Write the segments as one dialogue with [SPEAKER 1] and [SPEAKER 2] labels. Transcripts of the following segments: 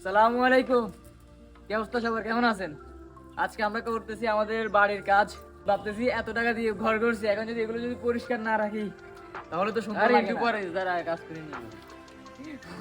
[SPEAKER 1] সালামু আলাইকুম। কি অবস্থা সবার, কেমন আছেন? আজকে আমরা করতেছি আমাদের বাড়ির কাজ। ভাবতেছি এত টাকা দিয়ে ঘর করছি, এখন যদি এগুলো যদি পরিষ্কার না রাখি তাহলে তো সুন্দর লাগে না। পরে যারা কাজ করে নিয়ে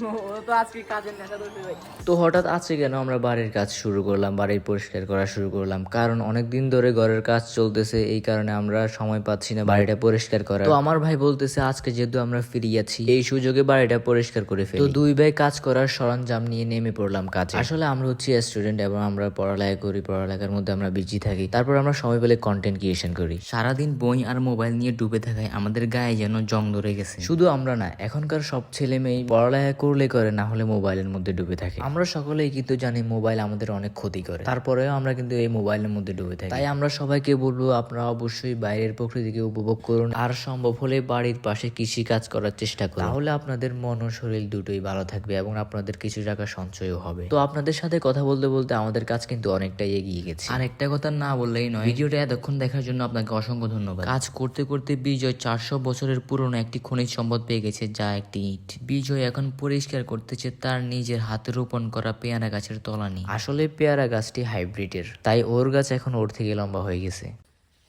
[SPEAKER 1] ও তো আজকে কাজের নেশা ধরতে ভাই।
[SPEAKER 2] তো হঠাৎ আজকে কেন আমরা বাড়ির কাজ শুরু করলাম, বাড়ির পরিষ্কার করা শুরু করলাম? কারণ অনেক দিন ধরে ঘরের কাজ চলতেছে, এই কারণে আমরা সময় পাচ্ছি না বাড়িটা পরিষ্কার করার। তো আমার ভাই বলতেছে আজকে যেহেতু আমরা ফ্রি আছি, এই সুযোগে বাড়িটা পরিষ্কার করে ফেলি। তো দুই ভাই কাজ করার সরঞ্জাম নিয়ে নেমে পড়লাম কাজে। আসলে আমরা হচ্ছি স্টুডেন্ট এবং আমরা পড়ালেখা করি, পড়ালেখার মধ্যে আমরা বিজি থাকি, তারপর আমরা সময় পেলে কন্টেন্ট ক্রিয়েশন করি। সারাদিন বই আর মোবাইল নিয়ে ডুবে থাকায় আমাদের গায়ে যেন জং ধরে গেছে। শুধু আমরা না, এখনকার সব ছেলে মেয়ে পড়ালেখা করলে করে, না হলে মোবাইলের মধ্যে ডুবে থাকে। আমরা সকলেই কিন্তু জানি মোবাইল আমাদের অনেক ক্ষতি করে, তারপরেও আমরা কিন্তু এই মোবাইলের মধ্যে ডুবে থাকি। তাই আমরা সবাইকে বলবো, আপনারা অবশ্যই বাইরের প্রকৃতিকে উপভোগ করুন, আর সম্ভব হলে বাড়ির পাশে কৃষি কাজ করার চেষ্টা করুন। তাহলে আপনাদের মন ও শরীর দুটোই ভালো থাকবে এবং আপনাদের কিছু টাকা সঞ্চয়ও হবে। তো আপনাদের সাথে কথা বলতে বলতে আমাদের কাজ কিন্তু অনেকটাই এগিয়ে গেছে। আর একটা কথা না বললেই নয়, ভিডিওটা এতক্ষণ দেখার জন্য আপনাকে অসংখ্য ধন্যবাদ। কাজ করতে করতে বিজয় 400 বছরের পুরনো একটি খনিজ সম্পদ পেয়ে গেছে, যা একটি ইট। বিজয় এখন পরিষ্কার করতেছে তার নিজের হাতে রোপণ করা পেয়ারা গাছের তলানি। আসলে পেয়ারা গাছটি হাইব্রিডের, তাই ওর গাছ এখন ওর থেকে লম্বা হয়ে গেছে।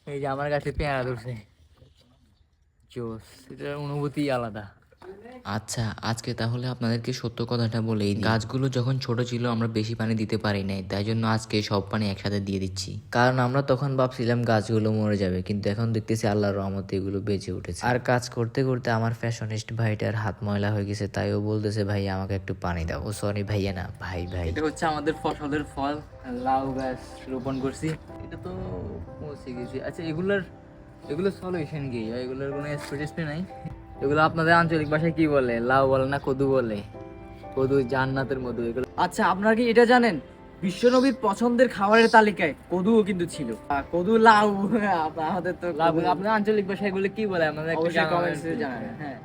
[SPEAKER 1] এই যে আমার কাছে পেয়ারা ধরছে, জোস, এটার অনুভূতি আলাদা।
[SPEAKER 2] আচ্ছা, আজকে তাহলে আপনাদেরকে সত্য কথাটা বলেই দিই। গাছগুলো যখন ছোট ছিল আমরা বেশি পানি দিতে পারি নাই, তাই জন্য আজকে সব পানি একসাথে দিয়ে দিচ্ছি। কারণ আমরা তখন ভাবছিলাম গাছগুলো মরে যাবে, কিন্তু এখন দেখতেছি আল্লাহর রহমতে এগুলো বেঁচে উঠেছে। আর কাজ করতে করতে আমার ফ্যাশনিস্ট ভাইটার হাত ময়লা হয়ে গেছে, তাই ও বলতেছে ভাই আমাকে একটু পানি দাও। ও সরি ভাইয়া না, ভাই ভাই।
[SPEAKER 1] এটা হচ্ছে আমাদের ফসলের ফল, লাউ গাছ রোপণ করছি। এটা তো পৌঁছে গেছি। আচ্ছা, এগুলো সলিউশন কি? এগুলোর কোনো স্প্রে নাই? এগুলো আপনাদের আঞ্চলিক ভাষায় কি বলে? লাউ বলে না কদু বলে? কদু জান্নাতের মধু এগুলো। আচ্ছা, আপনারা কি এটা জানেন বিশ্বনবীর পছন্দের খাবারের তালিকায় কদুও কিন্তু ছিল? কদু, লাউ, আমাদের তো আপনার আঞ্চলিক ভাষায় এগুলো কি বলে আমাদের অবশ্যই কমেন্টসে জানাবেন। হ্যাঁ,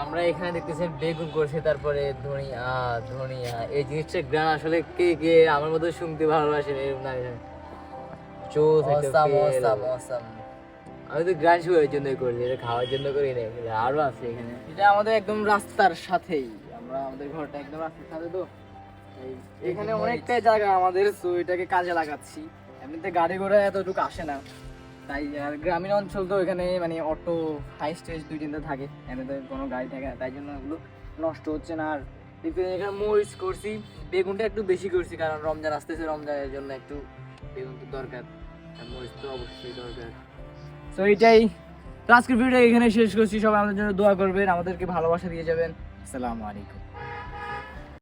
[SPEAKER 1] আমরা এখানে দেখতেছেন বেগুন করছি, তারপরে ধনিয়া। এই জিনিসটা গ্রান আসলে কে কে আমার মতো শুনতে ভালোবাসেন এরকম না? আমি তো গ্রান শুয়ের জন্য করছি, এটা খাওয়ার জন্য করি না। আরো আছে এখানে, এটা আমাদের একদম রাস্তার সাথেই, আমরা আমাদের ঘরটা একদম রাস্তার সাথে। তো এখানে অনেকটাই জায়গা আমাদের, তো এটাকে কাজে লাগাচ্ছি। এমনিতে গাড়ি ঘোড়া এতটুকু আসে না, তাই। আর গ্রামীণ অঞ্চল তো এখানে মানে অটো হাই স্টেজ দুই তিনটা থাকে, এমনিতে কোনো গাড়ি থাকে না, তাই জন্য এগুলো নষ্ট হচ্ছে না। আর এখানে মরিচ করছি, বেগুনটা একটু বেশি করছি কারণ রমজান আসতেছে, রমজানের জন্য একটু বেগুন তো দরকার, মরিচ তো অবশ্যই দরকার। তো এইটাই, তো আজকের ভিডিও এখানে শেষ করছি। সবাই আমাদের জন্য দোয়া করবেন, আমাদেরকে ভালোবাসা দিয়ে যাবেন। আসসালামু আলাইকুম।